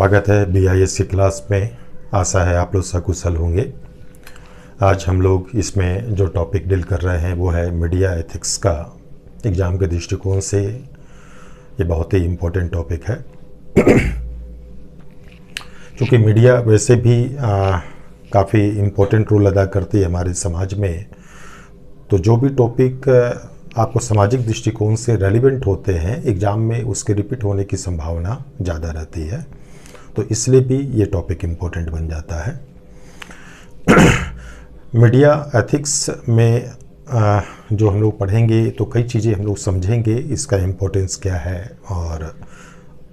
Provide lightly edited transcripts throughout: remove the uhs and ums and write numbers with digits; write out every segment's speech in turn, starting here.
स्वागत है BIS की क्लास में। आशा है आप लोग सकुशल होंगे। आज हम लोग इसमें जो टॉपिक डील कर रहे हैं वो है मीडिया एथिक्स का। एग्ज़ाम के दृष्टिकोण से ये बहुत ही इम्पोर्टेंट टॉपिक है क्योंकि मीडिया वैसे भी काफ़ी इम्पोर्टेंट रोल अदा करती है हमारे समाज में। तो जो भी टॉपिक आपको सामाजिक दृष्टिकोण से रेलिवेंट होते हैं, एग्ज़ाम में उसके रिपीट होने की संभावना ज़्यादा रहती है, तो इसलिए भी ये टॉपिक इम्पोर्टेंट बन जाता है। मीडिया एथिक्स में जो हम लोग पढ़ेंगे तो कई चीज़ें हम लोग समझेंगे, इसका इम्पोर्टेंस क्या है और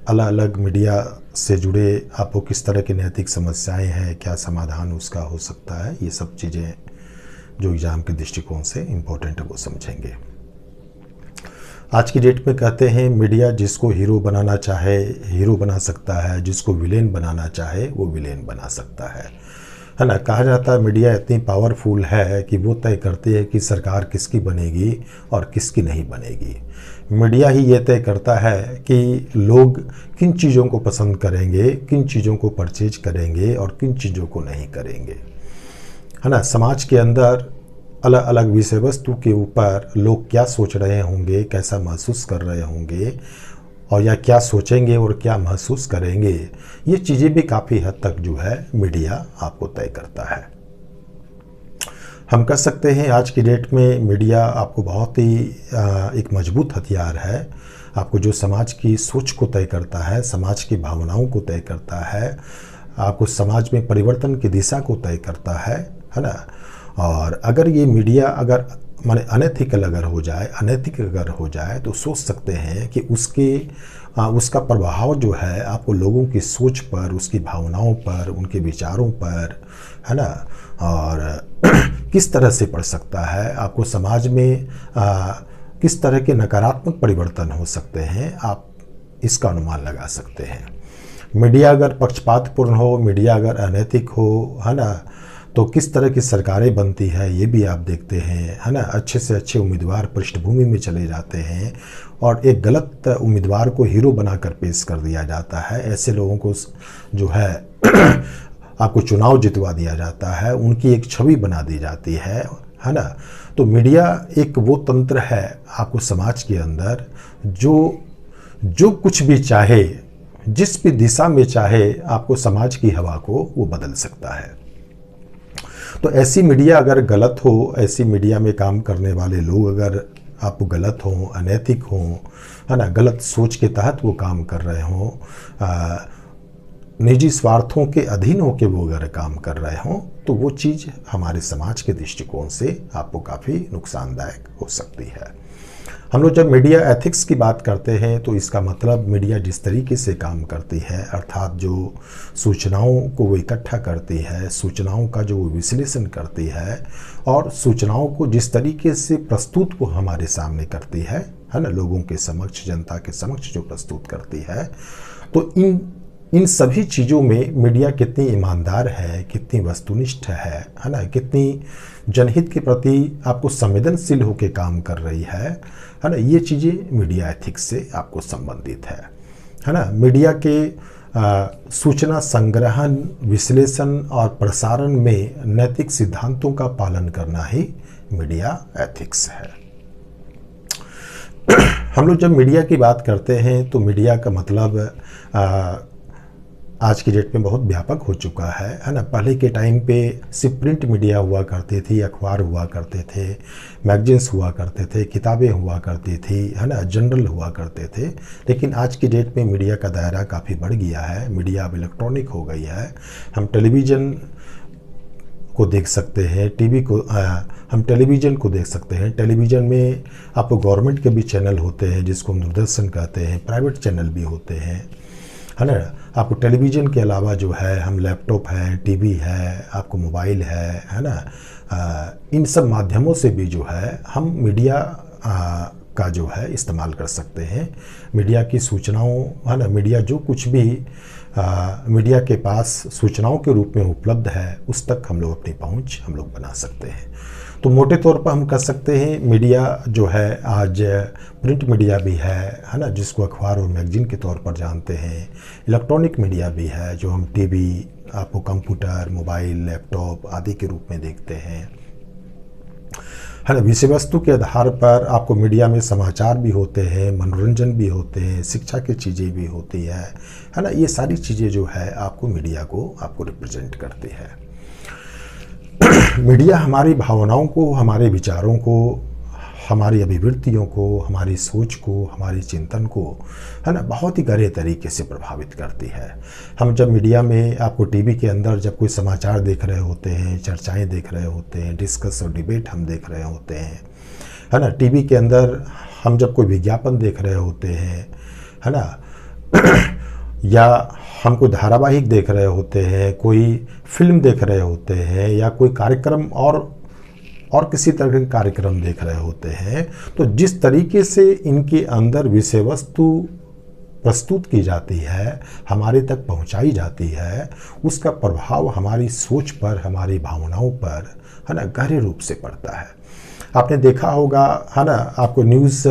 अलग अलग मीडिया से जुड़े आपको किस तरह की नैतिक समस्याएं हैं, क्या समाधान उसका हो सकता है। ये सब चीज़ें जो एग्ज़ाम के दृष्टिकोण से इम्पोर्टेंट है वो समझेंगे। आज की डेट में कहते हैं मीडिया जिसको हीरो बनाना चाहे हीरो बना सकता है, जिसको विलेन बनाना चाहे वो विलेन बना सकता है ना। कहा जाता है मीडिया इतनी पावरफुल है कि वो तय करती है कि सरकार किसकी बनेगी और किसकी नहीं बनेगी। मीडिया ही ये तय करता है कि लोग किन चीज़ों को पसंद करेंगे, किन चीज़ों को परचेज करेंगे और किन चीज़ों को नहीं करेंगे, है ना। समाज के अंदर अलग अलग विषय वस्तु के ऊपर लोग क्या सोच रहे होंगे, कैसा महसूस कर रहे होंगे और या क्या सोचेंगे और क्या महसूस करेंगे, ये चीज़ें भी काफ़ी हद तक जो है मीडिया आपको तय करता है। हम कह सकते हैं आज की डेट में मीडिया आपको बहुत ही एक मजबूत हथियार है। आपको जो समाज की सोच को तय करता है, समाज की भावनाओं को तय करता है, आपको समाज में परिवर्तन की दिशा को तय करता है ना। और अगर ये मीडिया अगर माने अनैतिकल अगर हो जाए, अनैतिक अगर हो जाए तो सोच सकते हैं कि उसका प्रभाव जो है आपको लोगों की सोच पर, उसकी भावनाओं पर, उनके विचारों पर, है ना, और किस तरह से पड़ सकता है। आपको समाज में किस तरह के नकारात्मक परिवर्तन हो सकते हैं, आप इसका अनुमान लगा सकते हैं। मीडिया अगर पक्षपातपूर्ण हो, मीडिया अगर अनैतिक हो, है ना, तो किस तरह की सरकारें बनती है ये भी आप देखते हैं, है ना। अच्छे से अच्छे उम्मीदवार पृष्ठभूमि में चले जाते हैं और एक गलत उम्मीदवार को हीरो बनाकर पेश कर दिया जाता है। ऐसे लोगों को जो है आपको चुनाव जितवा दिया जाता है, उनकी एक छवि बना दी जाती है ना। तो मीडिया एक वो तंत्र है आपको समाज के अंदर जो कुछ भी चाहे, जिस भी दिशा में चाहे, आपको समाज की हवा को वो बदल सकता है। तो ऐसी मीडिया अगर गलत हो, ऐसी मीडिया में काम करने वाले लोग अगर आप गलत हों, अनैतिक हों, है ना, गलत सोच के तहत वो काम कर रहे हों, निजी स्वार्थों के अधीन होकर वो अगर काम कर रहे हों, तो वो चीज़ हमारे समाज के दृष्टिकोण से आपको काफ़ी नुकसानदायक हो सकती है। हम लोग जब मीडिया एथिक्स की बात करते हैं तो इसका मतलब मीडिया जिस तरीके से काम करती है, अर्थात जो सूचनाओं को वो इकट्ठा करती है, सूचनाओं का जो वो विश्लेषण करती है और सूचनाओं को जिस तरीके से प्रस्तुत वो हमारे सामने करती है ना, लोगों के समक्ष, जनता के समक्ष जो प्रस्तुत करती है, तो इन सभी चीज़ों में मीडिया कितनी ईमानदार है, कितनी वस्तुनिष्ठ है ना, कितनी जनहित के प्रति आपको संवेदनशील होकर काम कर रही है ना, ये चीज़ें मीडिया एथिक्स से आपको संबंधित है ना। मीडिया के सूचना संग्रहण, विश्लेषण और प्रसारण में नैतिक सिद्धांतों का पालन करना ही मीडिया एथिक्स है। हम लोग जब मीडिया की बात करते हैं तो मीडिया का मतलब आज की डेट में बहुत व्यापक हो चुका है ना। पहले के टाइम पे सिर्फ प्रिंट मीडिया हुआ करती थी, अखबार हुआ करते थे, मैगजीन्स हुआ करते थे, किताबें हुआ करती थी, है ना, जर्नल हुआ करते थे। लेकिन आज की डेट में मीडिया का दायरा काफ़ी बढ़ गया है। मीडिया अब इलेक्ट्रॉनिक हो गई है। हम टेलीविज़न को देख सकते हैं, हम टेलीविज़न को देख सकते हैं। टेलीविज़न में आपको गवर्नमेंट के भी चैनल होते हैं जिसको हम दूरदर्शन कहते हैं, प्राइवेट चैनल भी होते हैं, है ना। आपको टेलीविज़न के अलावा जो है हम लैपटॉप है, टीवी है, आपको मोबाइल है ना, इन सब माध्यमों से भी जो है हम मीडिया का जो है इस्तेमाल कर सकते हैं। मीडिया की सूचनाओं, है ना, मीडिया जो कुछ भी मीडिया के पास सूचनाओं के रूप में उपलब्ध है, उस तक हम लोग अपनी पहुंच हम लोग बना सकते हैं। तो मोटे तौर पर हम कह सकते हैं मीडिया जो है आज प्रिंट मीडिया भी है ना, जिसको अखबार और मैगजीन के तौर पर जानते हैं। इलेक्ट्रॉनिक मीडिया भी है जो हम टीवी, आपको कंप्यूटर, मोबाइल, लैपटॉप आदि के रूप में देखते हैं, है ना। विषय वस्तु के आधार पर आपको मीडिया में समाचार भी होते हैं, मनोरंजन भी होते हैं, शिक्षा की चीज़ें भी होती है ना। ये सारी चीज़ें जो है आपको मीडिया को आपको रिप्रेजेंट करती है। मीडिया हमारी भावनाओं को, हमारे विचारों को, हमारी अभिवृत्तियों को, हमारी सोच को, हमारी चिंतन को, है ना, बहुत ही गहरे तरीके से प्रभावित करती है। हम जब मीडिया में, आपको टीवी के अंदर जब कोई समाचार देख रहे होते हैं, चर्चाएं देख रहे होते हैं, डिस्कस और डिबेट हम देख रहे होते हैं, है ना। टीवी के अंदर हम जब कोई विज्ञापन देख रहे होते हैं, है ना, या हम कोई धारावाहिक देख रहे होते हैं, कोई फिल्म देख रहे होते हैं, या कोई कार्यक्रम और किसी तरह के कार्यक्रम देख रहे होते हैं, तो जिस तरीके से इनके अंदर विषय वस्तु प्रस्तुत की जाती है, हमारे तक पहुंचाई जाती है, उसका प्रभाव हमारी सोच पर, हमारी भावनाओं पर, है ना, गहरे रूप से पड़ता है। आपने देखा होगा, है ना, आपको न्यूज़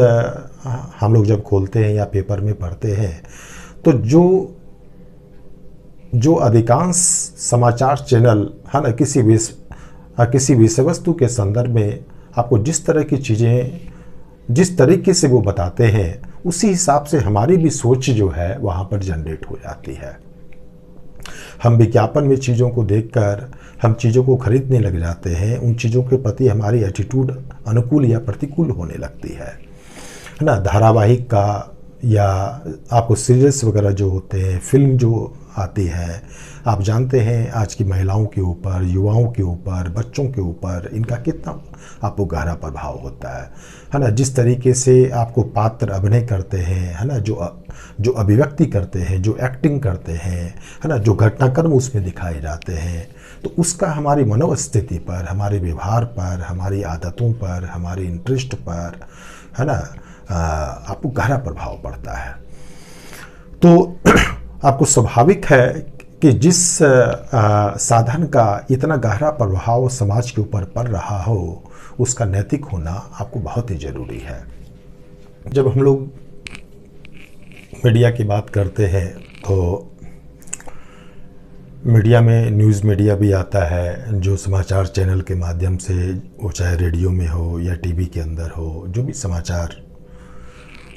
हम लोग जब खोलते हैं या पेपर में पढ़ते हैं, तो जो अधिकांश समाचार चैनल, है ना, किसी विषय वस्तु के संदर्भ में आपको जिस तरह की चीज़ें, जिस तरीके से वो बताते हैं, उसी हिसाब से हमारी भी सोच जो है वहाँ पर जनरेट हो जाती है। हम विज्ञापन में चीज़ों को देखकर हम चीज़ों को खरीदने लग जाते हैं, उन चीज़ों के प्रति हमारी एटीट्यूड अनुकूल या प्रतिकूल होने लगती है ना। धारावाहिक का या आपको सीरियल्स वगैरह जो होते हैं, फिल्म जो आती है, आप जानते हैं आज की महिलाओं के ऊपर, युवाओं के ऊपर, बच्चों के ऊपर इनका कितना आपको गहरा प्रभाव होता है ना। जिस तरीके से आपको पात्र अभिनय करते हैं, है ना, जो अभिव्यक्ति करते हैं, जो एक्टिंग करते हैं, है ना, जो घटनाक्रम उसमें दिखाए जाते हैं, तो उसका हमारी मनोस्थिति पर, हमारे व्यवहार पर, हमारी आदतों पर, हमारे इंटरेस्ट पर, है ना, आपको गहरा प्रभाव पड़ता है। तो आपको स्वाभाविक है कि जिस साधन का इतना गहरा प्रभाव समाज के ऊपर पड़ रहा हो, उसका नैतिक होना आपको बहुत ही ज़रूरी है। जब हम लोग मीडिया की बात करते हैं तो मीडिया में न्यूज़ मीडिया भी आता है, जो समाचार चैनल के माध्यम से, वो चाहे रेडियो में हो या टीवी के अंदर हो, जो भी समाचार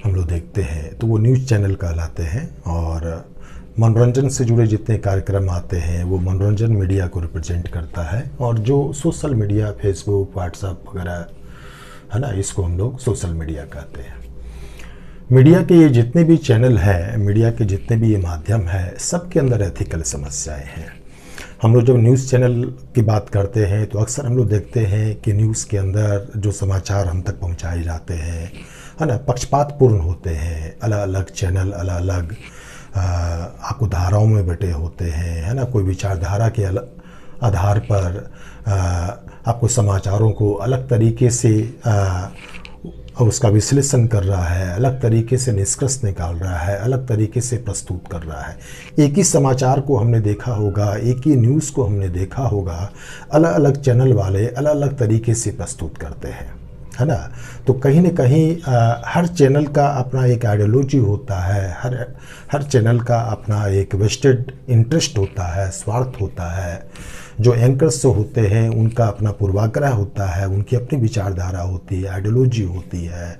हम लोग देखते हैं तो वो न्यूज़ चैनल कहलाते हैं। और मनोरंजन से जुड़े जितने कार्यक्रम आते हैं वो मनोरंजन मीडिया को रिप्रेजेंट करता है। और जो सोशल मीडिया, फेसबुक, व्हाट्सएप वगैरह, है ना, इसको हम लोग सोशल मीडिया कहते हैं। मीडिया के ये जितने भी चैनल हैं, मीडिया के जितने भी ये माध्यम है, सब के अंदर एथिकल समस्याएं हैं। हम लोग जब न्यूज़ चैनल की बात करते हैं तो अक्सर हम लोग देखते हैं कि न्यूज़ के अंदर जो समाचार हम तक पहुंचाए जाते हैं, है ना, पक्षपातपूर्ण होते हैं। अलग अलग चैनल अलग अलग आपको धाराओं में बटे होते हैं, है ना। कोई विचारधारा के आधार पर आपको समाचारों को अलग तरीके से उसका विश्लेषण कर रहा है, अलग तरीके से निष्कर्ष निकाल रहा है, अलग तरीके से प्रस्तुत कर रहा है। एक ही समाचार को हमने देखा होगा, एक ही न्यूज़ को हमने देखा होगा, अलग अलग चैनल वाले अलग अलग तरीके से प्रस्तुत करते हैं, है ना। तो कहीं न कहीं हर चैनल का अपना एक आइडियोलॉजी होता है, हर चैनल का अपना एक वेस्टेड इंटरेस्ट होता है, स्वार्थ होता है। जो एंकर्स होते हैं उनका अपना पूर्वाग्रह होता है, उनकी अपनी विचारधारा होती है, आइडियोलॉजी होती है।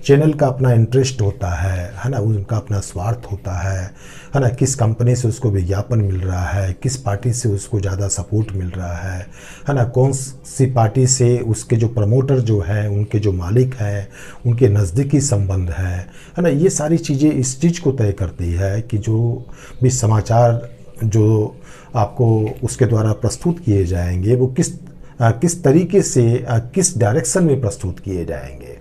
चैनल का अपना इंटरेस्ट होता है ना, उनका अपना स्वार्थ होता है ना। किस कंपनी से उसको विज्ञापन मिल रहा है, किस पार्टी से उसको ज़्यादा सपोर्ट मिल रहा है ना। कौन सी पार्टी से उसके जो प्रमोटर जो हैं, उनके जो मालिक हैं, उनके नज़दीकी संबंध है ना। ये सारी चीज़ें इस चीज़ को तय करती है कि जो भी समाचार जो आपको उसके द्वारा प्रस्तुत किए जाएंगे वो किस तरीके से, किस डायरेक्शन में प्रस्तुत किए जाएंगे।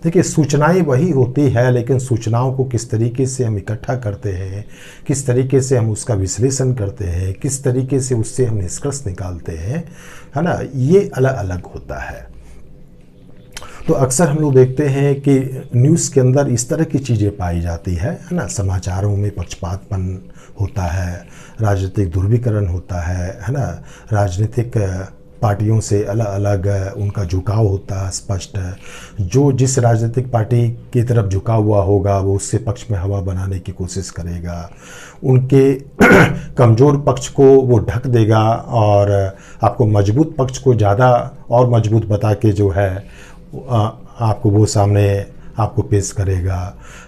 देखिए, सूचनाएं वही होती है, लेकिन सूचनाओं को किस तरीके से हम इकट्ठा करते हैं, किस तरीके से हम उसका विश्लेषण करते हैं, किस तरीके से उससे हम निष्कर्ष निकालते हैं, है ना, ये अलग अलग होता है। तो अक्सर हम लोग देखते हैं कि न्यूज़ के अंदर इस तरह की चीज़ें पाई जाती है ना, समाचारों में पक्षपातपन होता है, राजनीतिक ध्रुवीकरण होता है ना, राजनीतिक पार्टियों से अलग अलग उनका झुकाव होता है स्पष्ट। जो जिस राजनीतिक पार्टी की तरफ झुका हुआ होगा वो उससे पक्ष में हवा बनाने की कोशिश करेगा, उनके कमज़ोर पक्ष को वो ढक देगा और आपको मजबूत पक्ष को ज़्यादा और मजबूत बता के जो है आपको वो सामने आपको पेश करेगा,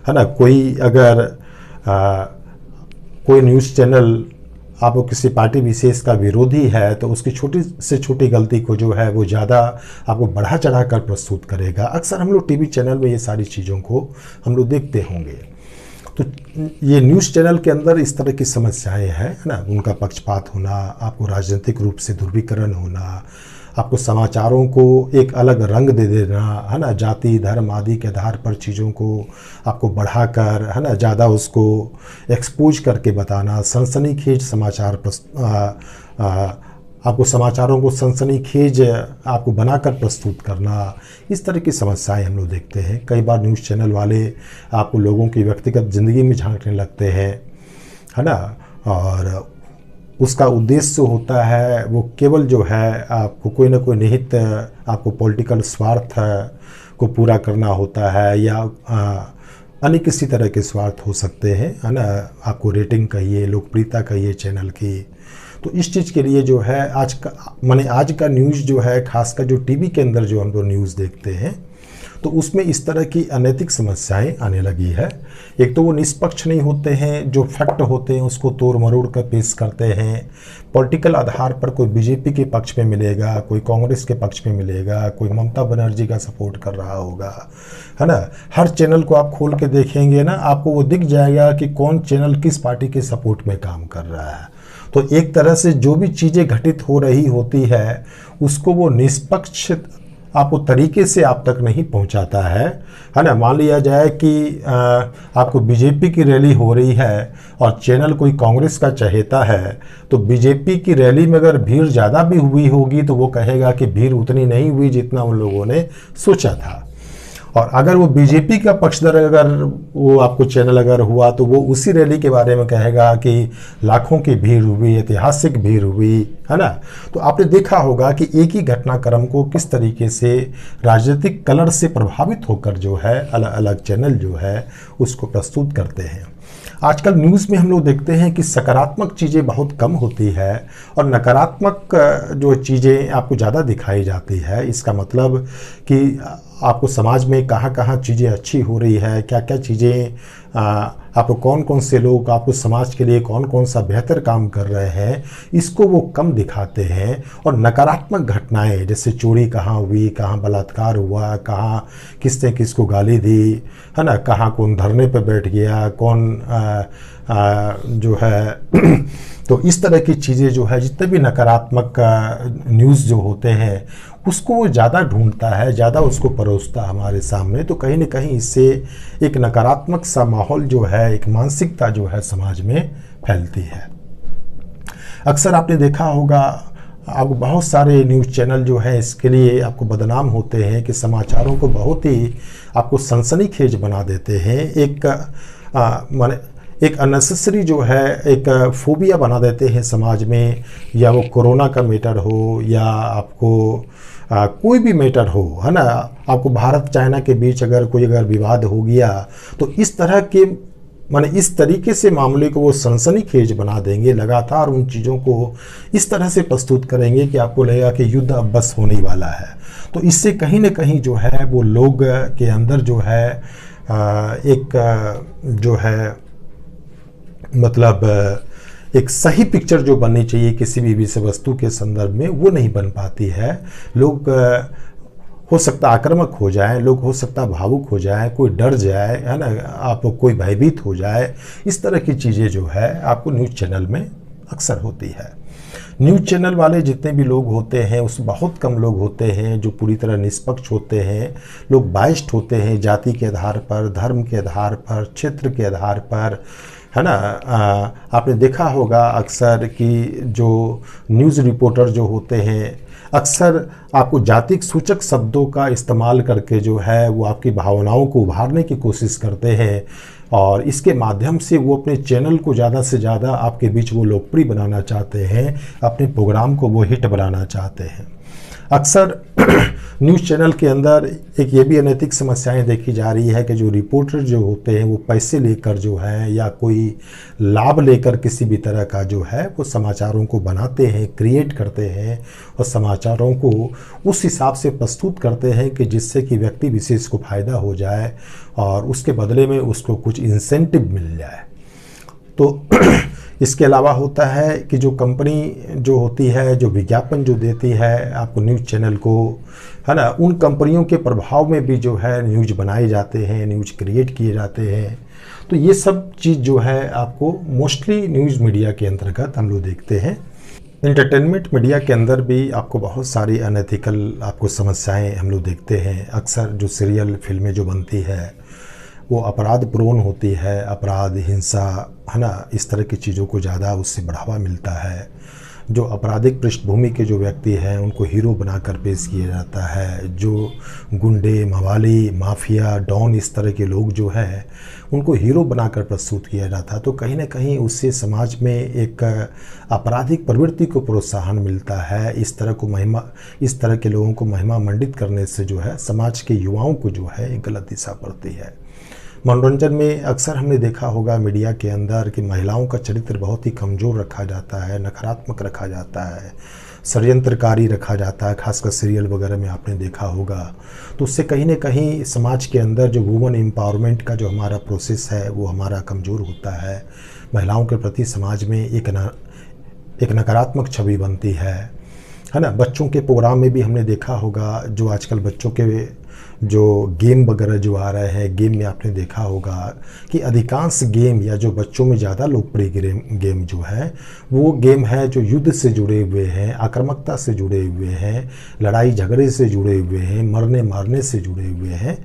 है ना। कोई अगर कोई न्यूज़ चैनल आपको किसी पार्टी विशेष का विरोधी है तो उसकी छोटी से छोटी गलती को जो है वो ज़्यादा आपको बढ़ा चढ़ा कर प्रस्तुत करेगा। अक्सर हम लोग टीवी चैनल में ये सारी चीज़ों को हम लोग देखते होंगे। तो ये न्यूज़ चैनल के अंदर इस तरह की समस्याएं हैं ना, उनका पक्षपात होना, आपको राजनीतिक रूप से ध्रुवीकरण होना, आपको समाचारों को एक अलग रंग दे देना, है ना, जाति धर्म आदि के आधार पर चीज़ों को आपको बढ़ाकर, है ना, ज़्यादा उसको एक्सपोज करके बताना, सनसनीखेज समाचार आपको समाचारों को सनसनीखेज आपको बनाकर प्रस्तुत करना, इस तरह की समस्याएं हम लोग देखते हैं। कई बार न्यूज़ चैनल वाले आपको लोगों की व्यक्तिगत ज़िंदगी में झांकने लगते हैं, है ना, और उसका उद्देश्य होता है वो केवल जो है आपको कोई ना कोई निहित आपको पॉलिटिकल स्वार्थ को पूरा करना होता है, या अन्य किसी तरह के स्वार्थ हो सकते हैं, है ना, आपको रेटिंग कहिए, लोकप्रियता कहिए चैनल की। तो इस चीज़ के लिए जो है आज का न्यूज़ जो है, खासकर जो टीवी के अंदर जो हम लोग न्यूज़ देखते हैं तो उसमें इस तरह की अनैतिक समस्याएं आने लगी है। एक तो वो निष्पक्ष नहीं होते हैं, जो फैक्ट होते हैं उसको तोड़ मरोड़ कर पेश करते हैं। पॉलिटिकल आधार पर कोई बीजेपी के पक्ष में मिलेगा, कोई कांग्रेस के पक्ष में मिलेगा, कोई ममता बनर्जी का सपोर्ट कर रहा होगा, है ना। हर चैनल को आप खोल के देखेंगे ना, आपको वो दिख जाएगा कि कौन चैनल किस पार्टी के सपोर्ट में काम कर रहा है। तो एक तरह से जो भी चीज़ें घटित हो रही होती है उसको वो निष्पक्ष आपको तरीके से आप तक नहीं पहुंचाता है ना। मान लिया जाए कि आपको बीजेपी की रैली हो रही है और चैनल कोई कांग्रेस का चहेता है, तो बीजेपी की रैली में अगर भीड़ ज़्यादा भी हुई होगी तो वो कहेगा कि भीड़ उतनी नहीं हुई जितना उन लोगों ने सोचा था। और अगर वो बीजेपी का पक्षधर अगर वो आपको चैनल अगर हुआ तो वो उसी रैली के बारे में कहेगा कि लाखों की भीड़ हुई, ऐतिहासिक भीड़ हुई, है ना। तो आपने देखा होगा कि एक ही घटनाक्रम को किस तरीके से राजनीतिक कलर से प्रभावित होकर जो है अलग अलग चैनल जो है उसको प्रस्तुत करते हैं। आजकल न्यूज़ में हम लोग देखते हैं कि सकारात्मक चीज़ें बहुत कम होती है और नकारात्मक जो चीज़ें आपको ज़्यादा दिखाई जाती है। इसका मतलब कि आपको समाज में कहाँ कहाँ चीज़ें अच्छी हो रही है, क्या क्या चीज़ें आपको कौन कौन से लोग आपको समाज के लिए कौन कौन सा बेहतर काम कर रहे हैं, इसको वो कम दिखाते हैं। और नकारात्मक घटनाएं जैसे चोरी कहाँ हुई, कहाँ बलात्कार हुआ, कहाँ किसने किसको गाली दी, है ना, कहाँ कौन धरने पे बैठ गया, कौन जो है तो इस तरह की चीज़ें जो है जितने भी नकारात्मक न्यूज़ जो होते हैं उसको वो ज़्यादा ढूंढता है, ज़्यादा उसको परोसता हमारे सामने। तो कहीं ना कहीं इससे एक नकारात्मक सा माहौल जो है, एक मानसिकता जो है समाज में फैलती है। अक्सर आपने देखा होगा आपको बहुत सारे न्यूज़ चैनल जो है इसके लिए आपको बदनाम होते हैं कि समाचारों को बहुत ही आपको सनसनीखेज बना देते हैं। एक अननेसेसरी जो है एक फोबिया बना देते हैं समाज में, या वो कोरोना का मैटर हो या आपको कोई भी मैटर हो, है ना, आपको भारत चाइना के बीच अगर विवाद हो गया तो इस तरह के इस तरीके से मामले को वो सनसनीखेज बना देंगे, लगातार उन चीज़ों को इस तरह से प्रस्तुत करेंगे कि आपको लगेगा कि युद्ध अब बस होने वाला है। तो इससे कहीं ना कहीं जो है वो लोग के अंदर जो है एक जो है मतलब एक सही पिक्चर जो बननी चाहिए किसी भी विषय वस्तु के संदर्भ में वो नहीं बन पाती है। लोग हो सकता आक्रामक हो जाए, लोग हो सकता भावुक हो जाए, कोई डर जाए, है ना, आप कोई भयभीत हो जाए। इस तरह की चीज़ें जो है आपको न्यूज़ चैनल में अक्सर होती है। न्यूज़ चैनल वाले जितने भी लोग होते हैं उस बहुत कम लोग होते हैं जो पूरी तरह निष्पक्ष होते हैं। लोग बाइस्ड होते हैं जाति के आधार पर, धर्म के आधार पर, क्षेत्र के आधार पर, है ना। आपने देखा होगा अक्सर कि जो न्यूज़ रिपोर्टर जो होते हैं अक्सर आपको जातिक सूचक शब्दों का इस्तेमाल करके जो है वो आपकी भावनाओं को उभारने की कोशिश करते हैं, और इसके माध्यम से वो अपने चैनल को ज़्यादा से ज़्यादा आपके बीच वो लोकप्रिय बनाना चाहते हैं, अपने प्रोग्राम को वो हिट बनाना चाहते हैं। अक्सर न्यूज़ चैनल के अंदर एक ये भी अनैतिक समस्याएं देखी जा रही है कि जो रिपोर्टर जो होते हैं वो पैसे लेकर जो है या कोई लाभ लेकर किसी भी तरह का जो है वो समाचारों को बनाते हैं, क्रिएट करते हैं और समाचारों को उस हिसाब से प्रस्तुत करते हैं कि जिससे कि व्यक्ति विशेष को फ़ायदा हो जाए और उसके बदले में उसको कुछ इंसेंटिव मिल जाए। तो इसके अलावा होता है कि जो कंपनी जो होती है, जो विज्ञापन जो देती है आपको न्यूज़ चैनल को, है ना, उन कंपनियों के प्रभाव में भी जो है न्यूज़ बनाए जाते हैं, न्यूज़ क्रिएट किए जाते हैं। तो ये सब चीज़ जो है आपको मोस्टली न्यूज़ मीडिया के अंतर्गत हम लोग देखते हैं। इंटरटेनमेंट मीडिया के अंदर भी आपको बहुत सारी अनएथिकल आपको समस्याएं हम लोग देखते हैं। अक्सर जो सीरियल फिल्में जो बनती है वो अपराध प्रवण होती है, अपराध, हिंसा, है ना, इस तरह की चीज़ों को ज़्यादा उससे बढ़ावा मिलता है। जो आपराधिक पृष्ठभूमि के जो व्यक्ति हैं उनको हीरो बनाकर पेश किया जाता है। जो गुंडे, मवाली, माफिया, डॉन, इस तरह के लोग जो हैं उनको हीरो बनाकर प्रस्तुत किया जाता है। तो कहीं ना कहीं उससे समाज में एक आपराधिक प्रवृत्ति को प्रोत्साहन मिलता है। इस तरह के लोगों को महिमा मंडित करने से जो है समाज के युवाओं को जो है एक गलत दिशा पड़ती है। मनोरंजन में अक्सर हमने देखा होगा मीडिया के अंदर कि महिलाओं का चरित्र बहुत ही कमज़ोर रखा जाता है, नकारात्मक रखा जाता है, षड्यंत्रकारी रखा जाता है, खासकर सीरियल वगैरह में आपने देखा होगा। तो उससे कहीं ना कहीं समाज के अंदर जो वुमन एम्पावरमेंट का जो हमारा प्रोसेस है वो हमारा कमज़ोर होता है। महिलाओं के प्रति समाज में एक नकारात्मक छवि बनती है ना। बच्चों के प्रोग्राम में भी हमने देखा होगा, जो आजकल बच्चों के जो गेम वगैरह जो आ रहे हैं, गेम में आपने देखा होगा कि अधिकांश गेम या जो बच्चों में ज़्यादा लोकप्रिय गेम जो है वो गेम है जो युद्ध से जुड़े हुए हैं, आक्रामकता से जुड़े हुए हैं, लड़ाई झगड़े से जुड़े हुए हैं, मरने मारने से जुड़े हुए हैं।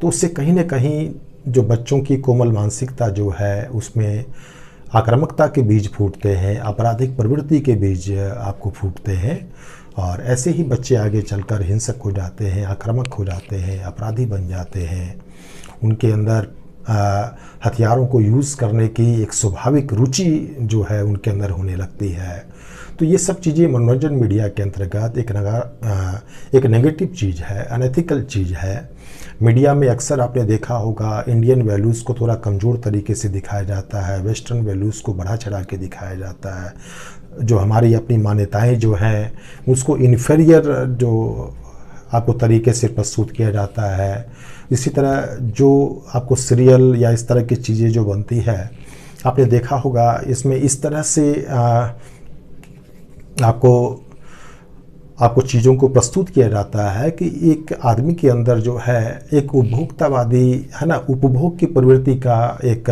तो उससे कहीं ना कहीं जो बच्चों की कोमल मानसिकता जो है उसमें आक्रामकता के बीज फूटते हैं, आपराधिक प्रवृत्ति के बीज आपको फूटते हैं, और ऐसे ही बच्चे आगे चलकर हिंसक हो जाते हैं, आक्रामक हो जाते हैं, अपराधी बन जाते हैं। उनके अंदर हथियारों को यूज़ करने की एक स्वाभाविक रुचि जो है उनके अंदर होने लगती है। तो ये सब चीज़ें मनोरंजन मीडिया के अंतर्गत एक नेगेटिव चीज़ है, अनएथिकल चीज़ है। मीडिया में अक्सर आपने देखा होगा इंडियन वैल्यूज़ को थोड़ा कमज़ोर तरीके से दिखाया जाता है, वेस्टर्न वैल्यूज़ को बढ़ा चढ़ा के दिखाया जाता है। जो हमारी अपनी मान्यताएं जो हैं उसको इन्फीरियर जो आपको तरीके से प्रस्तुत किया जाता है। इसी तरह जो आपको सीरियल या इस तरह की चीज़ें जो बनती है आपने देखा होगा, इसमें इस तरह से आपको चीज़ों को प्रस्तुत किया जाता है कि एक आदमी के अंदर जो है एक उपभोक्तावादी, है ना, उपभोग की प्रवृत्ति का एक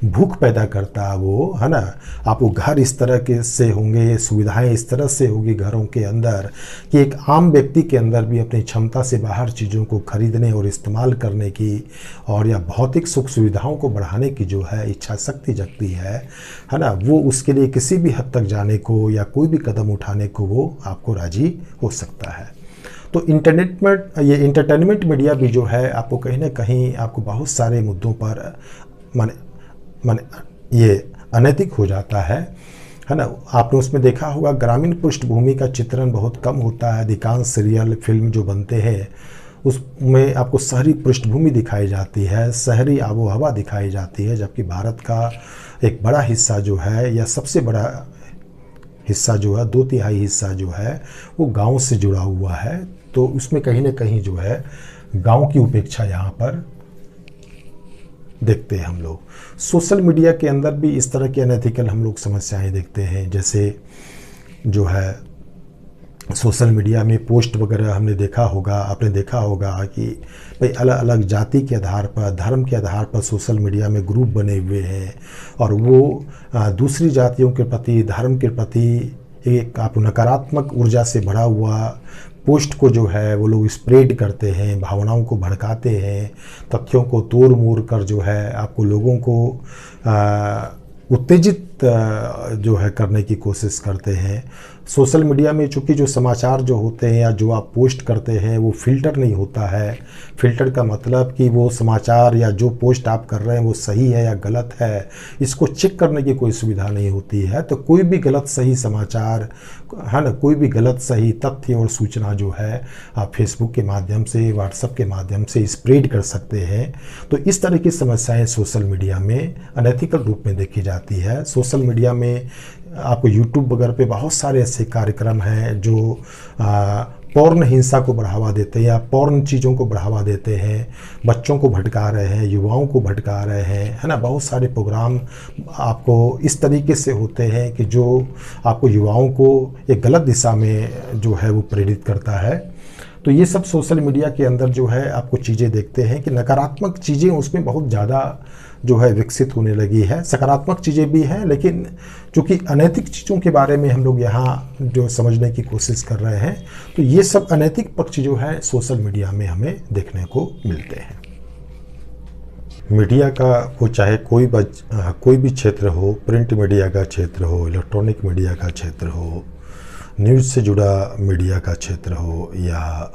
भूख पैदा करता है वो, है ना। आपको घर इस तरह के से होंगे, सुविधाएं इस तरह से होगी घरों के अंदर कि एक आम व्यक्ति के अंदर भी अपनी क्षमता से बाहर चीज़ों को खरीदने और इस्तेमाल करने की और या भौतिक सुख सुविधाओं को बढ़ाने की जो है इच्छा शक्ति जगती है ना। वो उसके लिए किसी भी हद तक जाने को या कोई भी कदम उठाने को वो आपको राजी हो सकता है। तो ये इंटरटेनमेंट मीडिया भी जो है आपको कहीं ना कहीं आपको बहुत सारे मुद्दों पर ये अनैतिक हो जाता है ना। आपने उसमें देखा होगा ग्रामीण पृष्ठभूमि का चित्रण बहुत कम होता है। अधिकांश सीरियल फिल्म जो बनते हैं उसमें आपको शहरी पृष्ठभूमि दिखाई जाती है, शहरी आबो हवा दिखाई जाती है, जबकि भारत का एक बड़ा हिस्सा जो है या सबसे बड़ा हिस्सा जो है, 2/3 हिस्सा जो है वो गांव से जुड़ा हुआ है। तो उसमें कहीं ना कहीं जो है गांव की उपेक्षा यहाँ पर देखते हैं हम लोग। सोशल मीडिया के अंदर भी इस तरह की अनएथिकल हम लोग समस्याएं देखते हैं। जैसे जो है सोशल मीडिया में पोस्ट वगैरह हमने देखा होगा, आपने देखा होगा कि भाई अलग अलग जाति के आधार पर, धर्म के आधार पर सोशल मीडिया में ग्रुप बने हुए हैं और वो दूसरी जातियों के प्रति, धर्म के प्रति एक आप नकारात्मक ऊर्जा से भरा हुआ पोस्ट को जो है वो लोग स्प्रेड करते हैं, भावनाओं को भड़काते हैं, तथ्यों को तोड़ मोड़ कर जो है आपको लोगों को उत्तेजित जो है करने की कोशिश करते हैं। सोशल मीडिया में चूँकि जो समाचार जो होते हैं या जो आप पोस्ट करते हैं वो फ़िल्टर नहीं होता है। फ़िल्टर का मतलब कि वो समाचार या जो पोस्ट आप कर रहे हैं वो सही है या गलत है, इसको चेक करने की कोई सुविधा नहीं होती है। तो कोई भी गलत सही समाचार है ना, कोई भी गलत सही तथ्य और सूचना जो है आप फेसबुक के माध्यम से, व्हाट्सएप के माध्यम से स्प्रेड कर सकते हैं। तो इस तरह की समस्याएं सोशल मीडिया में अनैतिकल रूप में देखी जाती है। सोशल मीडिया में आपको यूट्यूब वगैरह पे बहुत सारे ऐसे कार्यक्रम हैं जो पॉर्न हिंसा को बढ़ावा देते हैं या पॉर्न चीज़ों को बढ़ावा देते हैं, बच्चों को भटका रहे हैं, युवाओं को भटका रहे हैं, है ना। बहुत सारे प्रोग्राम आपको इस तरीके से होते हैं कि जो आपको युवाओं को एक गलत दिशा में जो है वो प्रेरित करता है। तो ये सब सोशल मीडिया के अंदर जो है आपको चीज़ें देखते हैं कि नकारात्मक चीज़ें उसमें बहुत ज़्यादा जो है विकसित होने लगी है। सकारात्मक चीज़ें भी हैं, लेकिन चूँकि अनैतिक चीज़ों के बारे में हम लोग यहाँ जो समझने की कोशिश कर रहे हैं, तो ये सब अनैतिक पक्ष जो है सोशल मीडिया में हमें देखने को मिलते हैं। मीडिया का वो चाहे कोई भी क्षेत्र हो, प्रिंट मीडिया का क्षेत्र हो, इलेक्ट्रॉनिक मीडिया का क्षेत्र हो, न्यूज़ से जुड़ा मीडिया का क्षेत्र हो या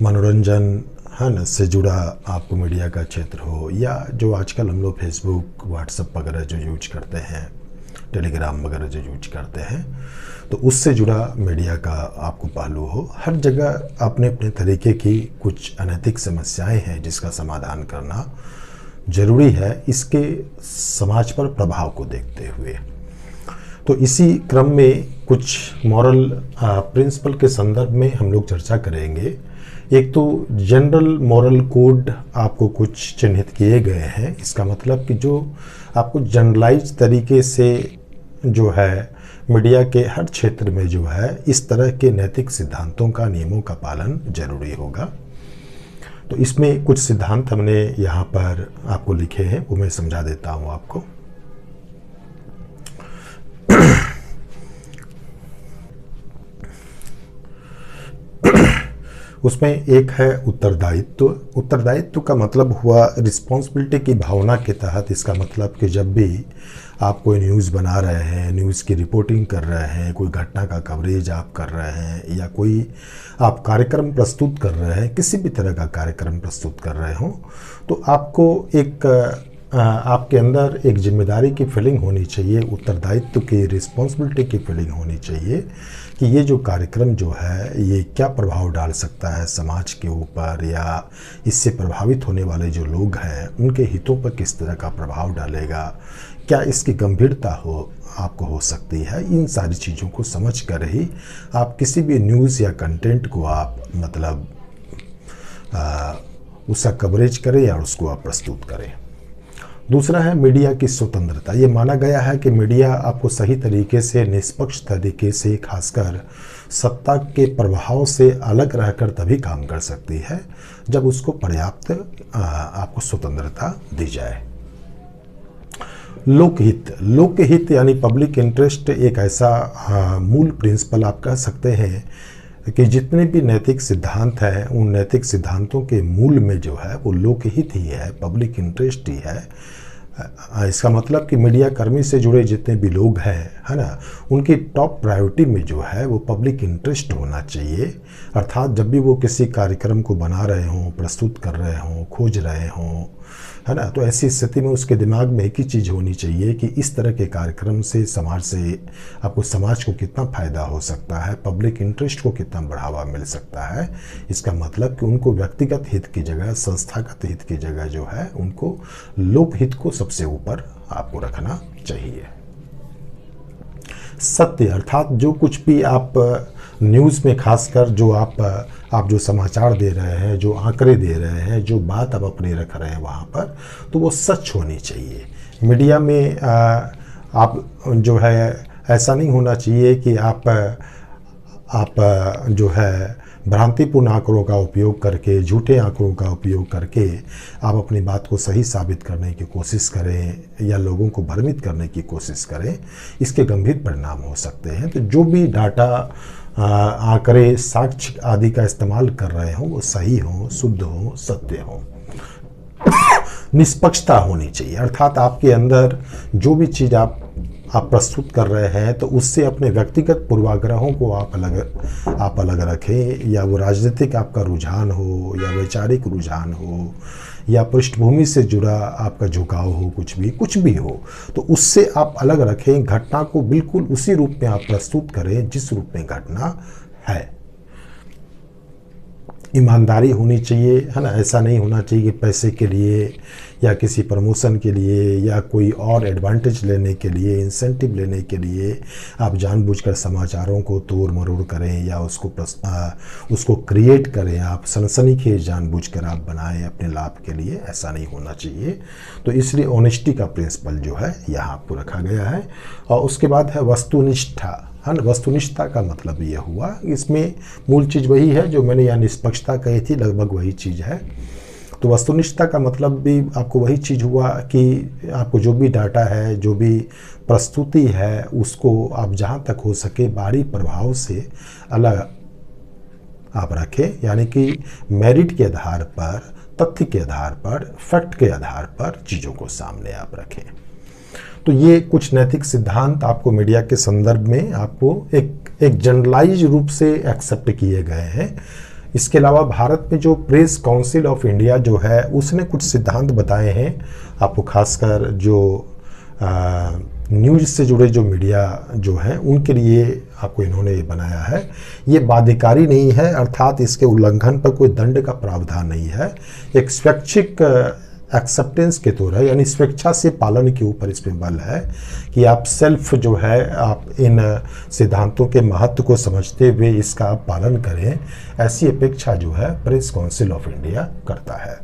मनोरंजन है न से जुड़ा आपको मीडिया का क्षेत्र हो, या जो आजकल हम लोग फेसबुक, व्हाट्सएप वगैरह जो यूज करते हैं, टेलीग्राम वगैरह जो यूज करते हैं, तो उससे जुड़ा मीडिया का आपको पहलू हो। हर जगह अपने अपने तरीके की कुछ अनैतिक समस्याएं हैं जिसका समाधान करना ज़रूरी है, इसके समाज पर प्रभाव को देखते हुए। तो इसी क्रम में कुछ मॉरल प्रिंसिपल के संदर्भ में हम लोग चर्चा करेंगे। एक तो जनरल मॉरल कोड आपको कुछ चिन्हित किए गए हैं। इसका मतलब कि जो आपको जनरलाइज तरीके से जो है मीडिया के हर क्षेत्र में जो है इस तरह के नैतिक सिद्धांतों का, नियमों का पालन जरूरी होगा। तो इसमें कुछ सिद्धांत हमने यहाँ पर आपको लिखे हैं, वो मैं समझा देता हूँ आपको। उसमें एक है उत्तरदायित्व। उत्तरदायित्व का मतलब हुआ रिस्पॉन्सिबिलिटी की भावना के तहत। इसका मतलब कि जब भी आप कोई न्यूज़ बना रहे हैं, न्यूज़ की रिपोर्टिंग कर रहे हैं, कोई घटना का कवरेज आप कर रहे हैं या कोई आप कार्यक्रम प्रस्तुत कर रहे हैं, किसी भी तरह का कार्यक्रम प्रस्तुत कर रहे हो, तो आपको एक आपके अंदर एक जिम्मेदारी की फीलिंग होनी चाहिए, उत्तरदायित्व की, रिस्पॉन्सिबिलिटी की फीलिंग होनी चाहिए कि ये जो कार्यक्रम जो है ये क्या प्रभाव डाल सकता है समाज के ऊपर, या इससे प्रभावित होने वाले जो लोग हैं उनके हितों पर किस तरह का प्रभाव डालेगा, क्या इसकी गंभीरता आपको हो सकती है। इन सारी चीज़ों को समझ कर ही आप किसी भी न्यूज़ या कंटेंट को आप मतलब उसका कवरेज करें या उसको आप प्रस्तुत करें। दूसरा है मीडिया की स्वतंत्रता। ये माना गया है कि मीडिया आपको सही तरीके से, निष्पक्ष तरीके से, खासकर सत्ता के प्रभाव से अलग रहकर तभी काम कर सकती है जब उसको पर्याप्त आपको स्वतंत्रता दी जाए। लोकहित यानी पब्लिक इंटरेस्ट एक ऐसा मूल प्रिंसिपल आप कह सकते हैं कि जितने भी नैतिक सिद्धांत हैं उन नैतिक सिद्धांतों के मूल में जो है वो लोकहित ही है, पब्लिक इंटरेस्ट ही है। इसका मतलब कि मीडिया कर्मी से जुड़े जितने भी लोग हैं, है ना, उनकी टॉप प्रायोरिटी में जो है वो पब्लिक इंटरेस्ट होना चाहिए। अर्थात जब भी वो किसी कार्यक्रम को बना रहे हों, प्रस्तुत कर रहे हों, खोज रहे हों, है ना, तो ऐसी स्थिति में उसके दिमाग में एक ही चीज़ होनी चाहिए कि इस तरह के कार्यक्रम से समाज को कितना फ़ायदा हो सकता है, पब्लिक इंटरेस्ट को कितना बढ़ावा मिल सकता है। इसका मतलब कि उनको व्यक्तिगत हित की जगह, संस्थागत हित की जगह जो है उनको लोकहित को सबसे ऊपर आपको रखना चाहिए। सत्य अर्थात जो कुछ भी आप न्यूज़ में खासकर जो आप जो समाचार दे रहे हैं, जो आंकड़े दे रहे हैं, जो बात आप अपनी रख रहे हैं वहाँ पर, तो वो सच होनी चाहिए। मीडिया में आप जो है ऐसा नहीं होना चाहिए कि आप जो है भ्रांतिपूर्ण आंकड़ों का उपयोग करके, झूठे आंकड़ों का उपयोग करके आप अपनी बात को सही साबित करने की कोशिश करें या लोगों को भ्रमित करने की कोशिश करें। इसके गंभीर परिणाम हो सकते हैं। तो जो भी डाटा, आंकड़े, साक्ष्य आदि का इस्तेमाल कर रहे हों वो सही हों, शुद्ध हों, सत्य हों। निष्पक्षता होनी चाहिए, अर्थात आपके अंदर जो भी चीज़ आप आप प्रस्तुत कर रहे हैं तो उससे अपने व्यक्तिगत पूर्वाग्रहों को आप अलग रखें, या वो राजनीतिक आपका रुझान हो या वैचारिक रुझान हो या पृष्ठभूमि से जुड़ा आपका झुकाव हो, कुछ भी हो, तो उससे आप अलग रखें। घटना को बिल्कुल उसी रूप में आप प्रस्तुत करें जिस रूप में घटना है। ईमानदारी होनी चाहिए, है ना। ऐसा नहीं होना चाहिए कि पैसे के लिए या किसी प्रमोशन के लिए या कोई और एडवांटेज लेने के लिए, इंसेंटिव लेने के लिए आप जानबूझकर समाचारों को तोड़ मरोड़ करें या उसको क्रिएट करें, आप सनसनीखेज जानबूझकर आप बनाएं अपने लाभ के लिए। ऐसा नहीं होना चाहिए। तो इसलिए ऑनेस्टी का प्रिंसिपल जो है यहाँ आपको रखा गया है। और उसके बाद है वस्तुनिष्ठा, है ना। वस्तुनिष्ठता का मतलब ये हुआ, इसमें मूल चीज़ वही है जो मैंने यहाँ निष्पक्षता कही थी, लगभग वही चीज़ है। तो वस्तुनिष्ठता का मतलब भी आपको वही चीज़ हुआ कि आपको जो भी डाटा है, जो भी प्रस्तुति है, उसको आप जहाँ तक हो सके बाहरी प्रभाव से अलग आप रखें, यानी कि मेरिट के आधार पर, तथ्य के आधार पर, फैक्ट के आधार पर चीज़ों को सामने आप रखें। तो ये कुछ नैतिक सिद्धांत आपको मीडिया के संदर्भ में आपको एक जनरलाइज रूप से एक्सेप्ट किए गए हैं। इसके अलावा भारत में जो प्रेस काउंसिल ऑफ इंडिया जो है उसने कुछ सिद्धांत बताए हैं आपको, खासकर जो न्यूज़ से जुड़े जो मीडिया जो हैं उनके लिए आपको इन्होंने ये बनाया है। ये बाध्यकारी नहीं है, अर्थात इसके उल्लंघन पर कोई दंड का प्रावधान नहीं है। एक स्वैच्छिक एक्सेप्टेंस के तौर है, यानी स्वेच्छा से पालन के ऊपर इसमें बल है कि आप सेल्फ जो है आप इन सिद्धांतों के महत्व को समझते हुए इसका आप पालन करें, ऐसी अपेक्षा जो है प्रेस काउंसिल ऑफ इंडिया करता है।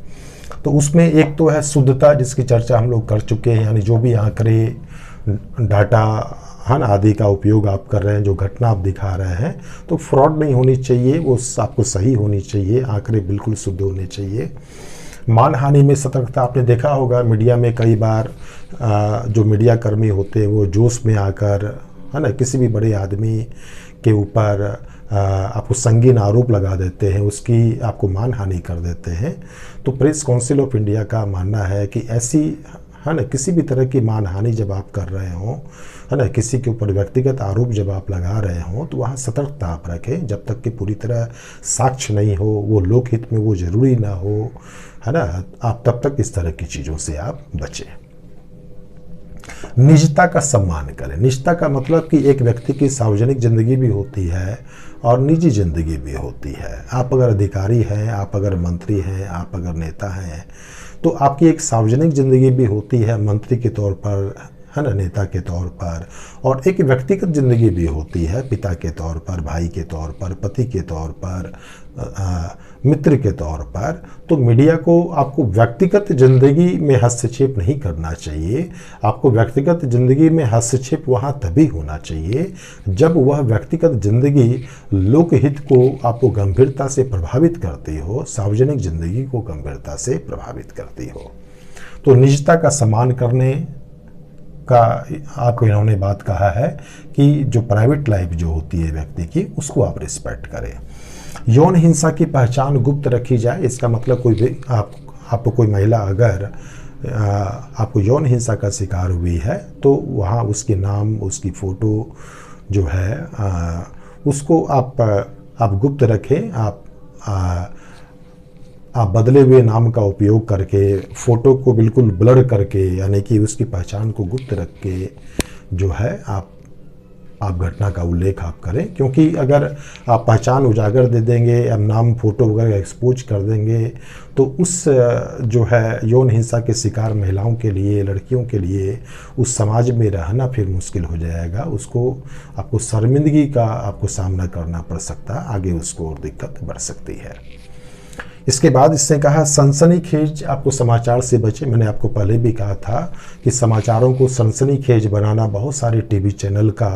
तो उसमें एक तो है शुद्धता, जिसकी चर्चा हम लोग कर चुके हैं, यानी जो भी आंकड़े, डाटा, है ना, आदि का उपयोग आप कर रहे हैं, जो घटना आप दिखा रहे हैं, तो फ्रॉड नहीं होनी चाहिए, वो आपको सही होनी चाहिए, आंकड़े बिल्कुल शुद्ध होने चाहिए। मानहानि में सतर्कता, आपने देखा होगा मीडिया में कई बार जो मीडिया कर्मी होते हैं वो जोश में आकर, है ना, किसी भी बड़े आदमी के ऊपर आपको संगीन आरोप लगा देते हैं, उसकी आपको मानहानि कर देते हैं। तो प्रेस काउंसिल ऑफ इंडिया का मानना है कि ऐसी, है ना, किसी भी तरह की मानहानि जब आप कर रहे हों, है ना, किसी के ऊपर व्यक्तिगत आरोप जब आप लगा रहे हों, तो वहाँ सतर्कता आप रखें जब तक कि पूरी तरह साक्ष्य नहीं हो, वो लोकहित में वो जरूरी ना हो, है ना, आप तब तक इस तरह की चीज़ों से आप बचें। निजता का सम्मान करें। निजता का मतलब कि एक व्यक्ति की सार्वजनिक जिंदगी भी होती है और निजी जिंदगी भी होती है। आप अगर अधिकारी हैं, आप अगर मंत्री हैं, आप अगर नेता हैं, तो आपकी एक सार्वजनिक जिंदगी भी होती है मंत्री के तौर पर, है ना, नेता के तौर पर, और एक व्यक्तिगत जिंदगी भी होती है पिता के तौर पर, भाई के तौर पर, पति के तौर पर, मित्र के तौर पर। तो मीडिया को आपको व्यक्तिगत जिंदगी में हस्तक्षेप नहीं करना चाहिए। आपको व्यक्तिगत जिंदगी में हस्तक्षेप वहाँ तभी होना चाहिए जब वह व्यक्तिगत जिंदगी लोकहित को आपको गंभीरता से प्रभावित करती हो, सार्वजनिक जिंदगी को गंभीरता से प्रभावित करती हो। तो निजता का सम्मान करने का आपको इन्होंने बात कहा है कि जो प्राइवेट लाइफ जो होती है व्यक्ति की, उसको आप रिस्पेक्ट करें। यौन हिंसा की पहचान गुप्त रखी जाए। इसका मतलब कोई भी आपको कोई महिला अगर आपको यौन हिंसा का शिकार हुई है तो वहाँ उसके नाम, उसकी फ़ोटो जो है उसको आप गुप्त रखें। आप बदले हुए नाम का उपयोग करके, फ़ोटो को बिल्कुल ब्लर करके, यानी कि उसकी पहचान को गुप्त रख के जो है आप घटना का उल्लेख आप करें। क्योंकि अगर आप पहचान उजागर दे देंगे, अब नाम, फ़ोटो वगैरह एक्सपोज कर देंगे, तो उस जो है यौन हिंसा के शिकार महिलाओं के लिए, लड़कियों के लिए उस समाज में रहना फिर मुश्किल हो जाएगा। आपको शर्मिंदगी का आपको सामना करना पड़ सकता है, आगे उसको और दिक्कत बढ़ सकती है। इसके बाद इसने कहा सनसनीखेज आपको समाचार से बचे। मैंने आपको पहले भी कहा था कि समाचारों को सनसनीखेज बनाना बहुत सारे टीवी चैनल का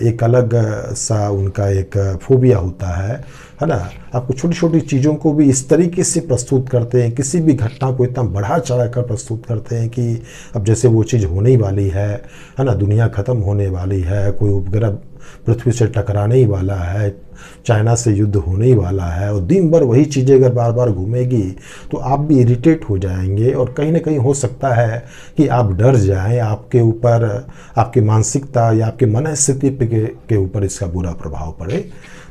एक अलग सा उनका एक फोबिया होता है ना। आपको छोटी छोटी चीज़ों को भी इस तरीके से प्रस्तुत करते हैं, किसी भी घटना को इतना बढ़ा चढ़ा कर प्रस्तुत करते हैं कि अब जैसे वो चीज़ होने ही वाली है ना, दुनिया ख़त्म होने वाली है, कोई उपग्रह पृथ्वी से टकराने ही वाला है, चाइना से युद्ध होने ही वाला है, और दिन भर वही चीज़ें अगर बार बार घूमेगी तो आप भी इरिटेट हो जाएंगे, और कहीं ना कहीं हो सकता है कि आप डर जाएं, आपके ऊपर, आपकी मानसिकता या आपके मनस्थिति के ऊपर इसका बुरा प्रभाव पड़े।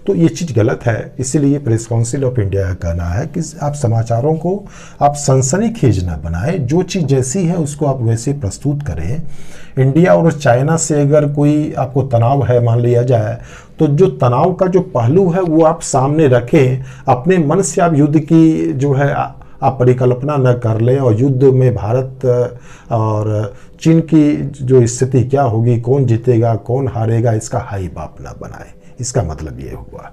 तो ये चीज़ गलत है। इसीलिए प्रेस काउंसिल ऑफ इंडिया का कहना है कि आप समाचारों को आप सनसनीखेज ना बनाएं, जो चीज़ जैसी है उसको आप वैसे प्रस्तुत करें। इंडिया और चाइना से अगर कोई आपको तनाव है मान लिया जाए, तो जो तनाव का जो पहलू है वो आप सामने रखें। अपने मन से आप युद्ध की जो है आप परिकल्पना न कर लें, और युद्ध में भारत और चीन की जो स्थिति क्या होगी, कौन जीतेगा कौन हारेगा, इसका हाइप आप न बनाएं। इसका मतलब ये हुआ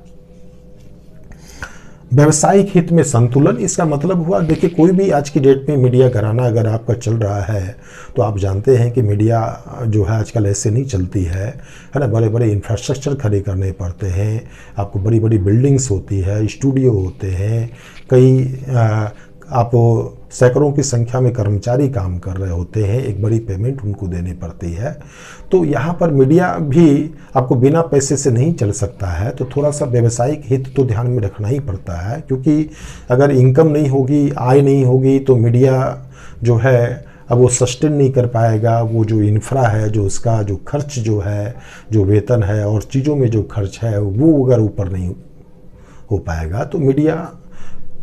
व्यवसायिक हित में संतुलन। इसका मतलब हुआ, देखिए कोई भी आज की डेट में मीडिया घराना अगर आपका चल रहा है तो आप जानते हैं कि मीडिया जो है आजकल ऐसे नहीं चलती है ना। बड़े बड़े इंफ्रास्ट्रक्चर खड़े करने पड़ते हैं, आपको बड़ी बड़ी बिल्डिंग्स होती है, स्टूडियो होते हैं, कई आप सैकड़ों की संख्या में कर्मचारी काम कर रहे होते हैं, एक बड़ी पेमेंट उनको देनी पड़ती है। तो यहाँ पर मीडिया भी आपको बिना पैसे से नहीं चल सकता है, तो थोड़ा सा व्यावसायिक हित तो ध्यान में रखना ही पड़ता है, क्योंकि अगर इनकम नहीं होगी, आय नहीं होगी, तो मीडिया जो है अब वो सस्टेन नहीं कर पाएगा। वो जो इंफ्रा है, जो उसका जो खर्च जो है, जो वेतन है और चीज़ों में जो खर्च है, वो अगर ऊपर नहीं हो पाएगा तो मीडिया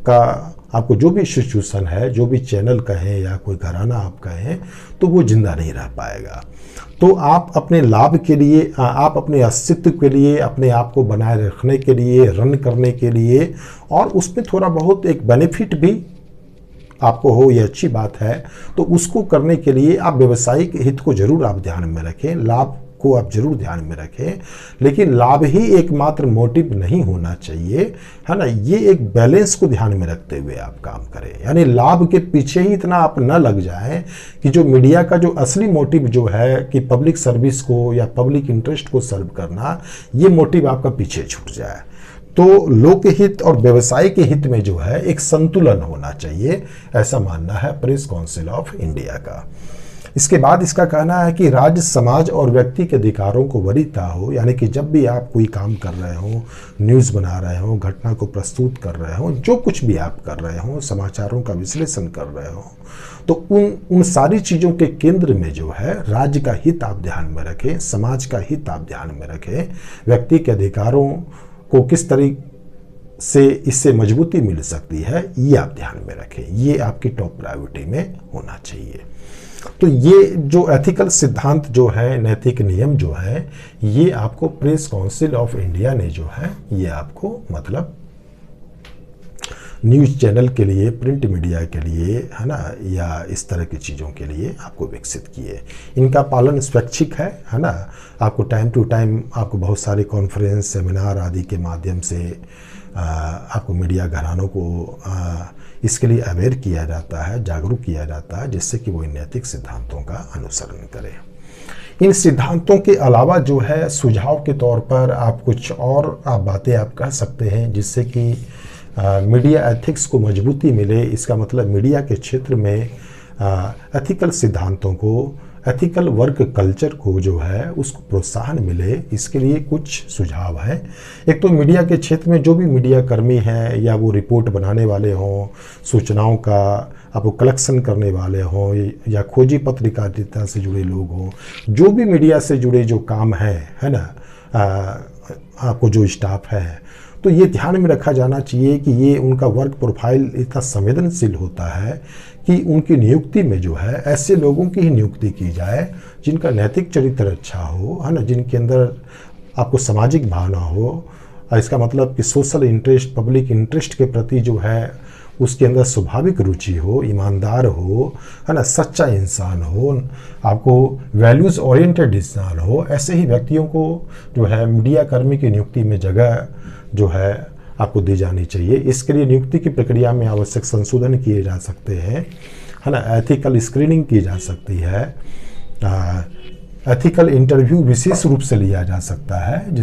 का आपको जो भी सिचुएशन है, जो भी चैनल कहें या कोई घराना आप कहें, तो वो जिंदा नहीं रह पाएगा। तो आप अपने लाभ के लिए, आप अपने अस्तित्व के लिए, अपने आप को बनाए रखने के लिए, रन करने के लिए, और उसमें थोड़ा बहुत एक बेनिफिट भी आपको हो, ये अच्छी बात है। तो उसको करने के लिए आप व्यावसायिक हित को जरूर आप ध्यान में रखें, लाभ को आप जरूर ध्यान में रखें, लेकिन लाभ ही एकमात्र मोटिव नहीं होना चाहिए, है ना। ये एक बैलेंस को ध्यान में रखते हुए आप काम करें, यानी लाभ के पीछे ही इतना आप न लग जाएं कि जो मीडिया का जो असली मोटिव जो है कि पब्लिक सर्विस को या पब्लिक इंटरेस्ट को सर्व करना, ये मोटिव आपका पीछे छूट जाए। तो लोकहित और व्यवसायिक हित में जो है एक संतुलन होना चाहिए, ऐसा मानना है प्रेस काउंसिल ऑफ इंडिया का। इसके बाद इसका कहना है कि राज्य, समाज और व्यक्ति के अधिकारों को वरीयता हो, यानी कि जब भी आप कोई काम कर रहे हो, न्यूज़ बना रहे हो, घटना को प्रस्तुत कर रहे हो, जो कुछ भी आप कर रहे हो, समाचारों का विश्लेषण कर रहे हो, तो उन सारी चीज़ों के केंद्र में जो है राज्य का हित आप ध्यान में रखें, समाज का हित आप ध्यान में रखें, व्यक्ति के अधिकारों को किस तरीके से इससे मजबूती मिल सकती है, ये आप ध्यान में रखें। ये आपकी टॉप प्रायोरिटी में होना चाहिए। तो ये जो एथिकल सिद्धांत जो है, नैतिक नियम जो है, ये आपको प्रेस काउंसिल ऑफ इंडिया ने जो है ये आपको मतलब न्यूज़ चैनल के लिए, प्रिंट मीडिया के लिए, है ना, या इस तरह की चीज़ों के लिए आपको विकसित किए। इनका पालन स्वैच्छिक है ना। आपको टाइम टू टाइम आपको बहुत सारे कॉन्फ्रेंस, सेमिनार आदि के माध्यम से आपको मीडिया घरानों को इसके लिए अवेयर किया जाता है, जागरूक किया जाता है, जिससे कि वो इन नैतिक सिद्धांतों का अनुसरण करें। इन सिद्धांतों के अलावा जो है सुझाव के तौर पर आप कुछ और आप बातें आप कह सकते हैं, जिससे कि मीडिया एथिक्स को मजबूती मिले। इसका मतलब मीडिया के क्षेत्र में एथिकल सिद्धांतों को, एथिकल वर्क कल्चर को जो है उसको प्रोत्साहन मिले, इसके लिए कुछ सुझाव है। एक तो मीडिया के क्षेत्र में जो भी मीडिया कर्मी हैं, या वो रिपोर्ट बनाने वाले हों, सूचनाओं का आपको कलेक्शन करने वाले हों, या खोजी पत्रकारिता से जुड़े लोग हों, जो भी मीडिया से जुड़े जो काम है ना, आपको जो स्टाफ है, तो ये ध्यान में रखा जाना चाहिए कि ये उनका वर्क प्रोफाइल इतना संवेदनशील होता है कि उनकी नियुक्ति में जो है ऐसे लोगों की ही नियुक्ति की जाए जिनका नैतिक चरित्र अच्छा हो, है ना, जिनके अंदर आपको सामाजिक भावना हो। इसका मतलब कि सोशल इंटरेस्ट, पब्लिक इंटरेस्ट के प्रति जो है उसके अंदर स्वाभाविक रुचि हो, ईमानदार हो, है ना, सच्चा इंसान हो, आपको वैल्यूज़ ओरिएंटेड इंसान हो। ऐसे ही व्यक्तियों को जो है मीडिया कर्मी की नियुक्ति में जगह जो है आपको दी जानी चाहिए। इसके लिए नियुक्ति की प्रक्रिया में आवश्यक संशोधन किए जा सकते हैं, है ना, एथिकल स्क्रीनिंग की जा सकती है, एथिकल इंटरव्यू विशेष रूप से लिया जा सकता है,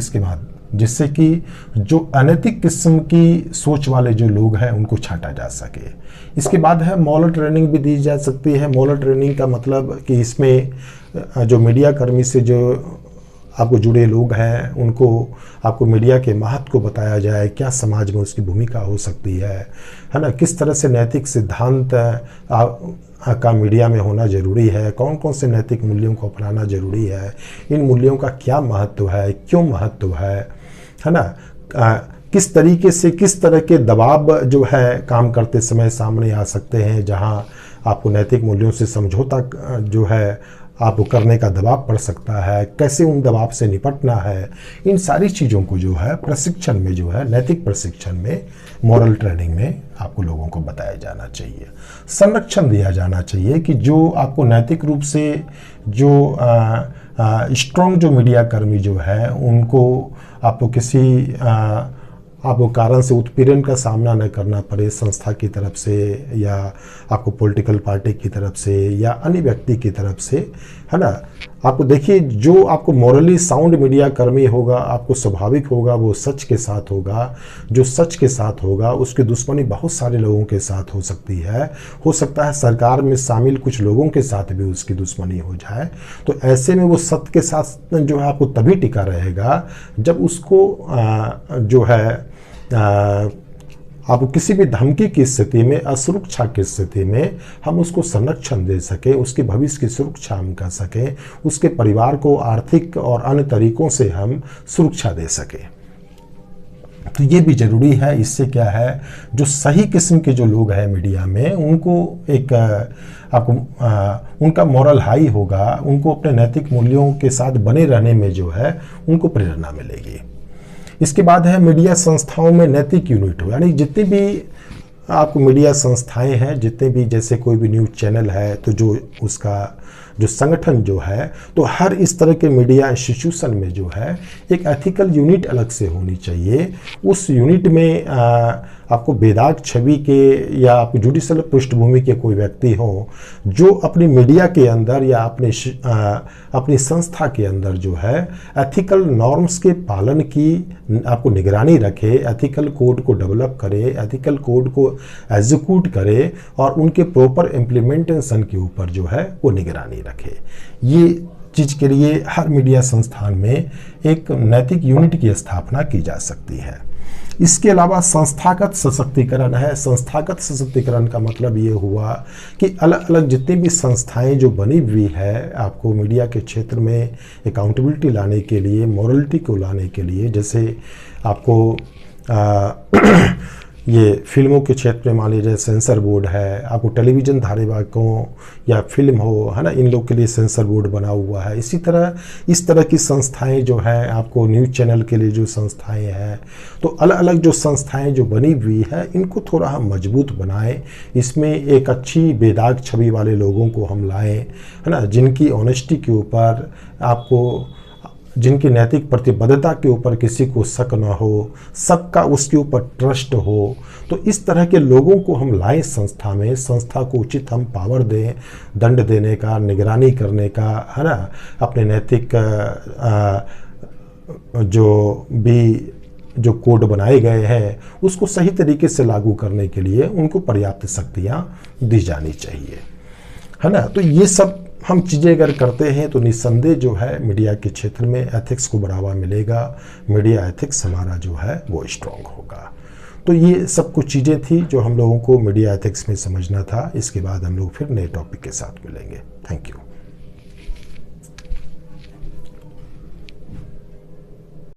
जिससे कि जो अनैतिक किस्म की सोच वाले जो लोग हैं उनको छांटा जा सके। इसके बाद है मॉरल ट्रेनिंग भी दी जा सकती है। मॉरल ट्रेनिंग का मतलब कि इसमें जो मीडिया कर्मी से जो आपको जुड़े लोग हैं उनको आपको मीडिया के महत्व को बताया जाए, क्या समाज में उसकी भूमिका हो सकती है ना, किस तरह से नैतिक सिद्धांत का मीडिया में होना ज़रूरी है, कौन कौन से नैतिक मूल्यों को अपनाना ज़रूरी है, इन मूल्यों का क्या महत्व है, क्यों महत्व है ना, किस तरीके से किस तरह के दबाव जो है काम करते समय सामने आ सकते हैं, जहां आपको नैतिक मूल्यों से समझौता जो है आपको करने का दबाव पड़ सकता है, कैसे उन दबाव से निपटना है, इन सारी चीज़ों को जो है प्रशिक्षण में जो है नैतिक प्रशिक्षण में, मॉरल ट्रेनिंग में आपको लोगों को बताया जाना चाहिए, संरक्षण दिया जाना चाहिए कि जो आपको नैतिक रूप से जो स्ट्रॉन्ग जो मीडिया कर्मी जो है उनको आपको किसी आपको कारण से उत्पीड़न का सामना न करना पड़े संस्था की तरफ से या आपको पॉलिटिकल पार्टी की तरफ से या अन्य व्यक्ति की तरफ से, है ना। आपको देखिए जो आपको मॉरली साउंड मीडिया कर्मी होगा, आपको स्वाभाविक होगा वो सच के साथ होगा, जो सच के साथ होगा उसकी दुश्मनी बहुत सारे लोगों के साथ हो सकती है, हो सकता है सरकार में शामिल कुछ लोगों के साथ भी उसकी दुश्मनी हो जाए। तो ऐसे में वो सत्य के साथ जो है आपको तभी टिका रहेगा जब उसको जो है आपको किसी भी धमकी की स्थिति में, असुरक्षा की स्थिति में हम उसको संरक्षण दे सकें, उसके भविष्य की सुरक्षा हम कर सकें, उसके परिवार को आर्थिक और अन्य तरीकों से हम सुरक्षा दे सकें। तो ये भी जरूरी है। इससे क्या है, जो सही किस्म के जो लोग हैं मीडिया में उनको एक आपको उनका मॉरल हाई होगा, उनको अपने नैतिक मूल्यों के साथ बने रहने में जो है उनको प्रेरणा मिलेगी। इसके बाद है मीडिया संस्थाओं में नैतिक यूनिट हो, यानी जितने भी आपको मीडिया संस्थाएं हैं, जितने भी जैसे कोई भी न्यूज़ चैनल है तो जो उसका जो संगठन जो है, तो हर इस तरह के मीडिया इंस्टीट्यूशन में जो है एक एथिकल यूनिट अलग से होनी चाहिए। उस यूनिट में आपको बेदाग छवि के या आपको जुडिशल पृष्ठभूमि के कोई व्यक्ति हो जो अपनी मीडिया के अंदर या अपनी संस्था के अंदर जो है एथिकल नॉर्म्स के पालन की आपको निगरानी रखे, एथिकल कोड को डेवलप करे, एथिकल कोड को एग्जीक्यूट करे और उनके प्रॉपर इम्प्लीमेंटेशन के ऊपर जो है वो निगरानी रखे। ये चीज़ के लिए हर मीडिया संस्थान में एक नैतिक यूनिट की स्थापना की जा सकती है। इसके अलावा संस्थागत सशक्तिकरण है। संस्थागत सशक्तिकरण का मतलब ये हुआ कि अलग अलग जितनी भी संस्थाएं जो बनी हुई है आपको मीडिया के क्षेत्र में अकाउंटेबिलिटी लाने के लिए, मॉरलिटी को लाने के लिए, जैसे आपको ये फिल्मों के क्षेत्र में मान लीजिए सेंसर बोर्ड है, आपको टेलीविज़न धारावाहिकों या फिल्म हो, है ना, इन लोग के लिए सेंसर बोर्ड बना हुआ है। इसी तरह इस तरह की संस्थाएं जो हैं, आपको न्यूज़ चैनल के लिए जो संस्थाएं हैं, तो अलग अलग जो संस्थाएं जो बनी हुई है इनको थोड़ा हम मजबूत बनाएं, इसमें एक अच्छी बेदाग छवि वाले लोगों को हम लाएं, है ना, जिनकी ऑनेस्टी के ऊपर आपको, जिनकी नैतिक प्रतिबद्धता के ऊपर किसी को शक न हो, सबका उसके ऊपर ट्रस्ट हो। तो इस तरह के लोगों को हम लाएं संस्था में, संस्था को उचित हम पावर दें, दंड देने का, निगरानी करने का, है ना, अपने नैतिक जो भी जो कोड बनाए गए हैं उसको सही तरीके से लागू करने के लिए उनको पर्याप्त शक्तियाँ दी जानी चाहिए, है ना। तो ये सब हम चीज़ें अगर करते हैं तो निस्संदेह जो है मीडिया के क्षेत्र में एथिक्स को बढ़ावा मिलेगा, मीडिया एथिक्स हमारा जो है वो स्ट्रॉन्ग होगा। तो ये सब कुछ चीज़ें थी जो हम लोगों को मीडिया एथिक्स में समझना था। इसके बाद हम लोग फिर नए टॉपिक के साथ मिलेंगे। Thank you.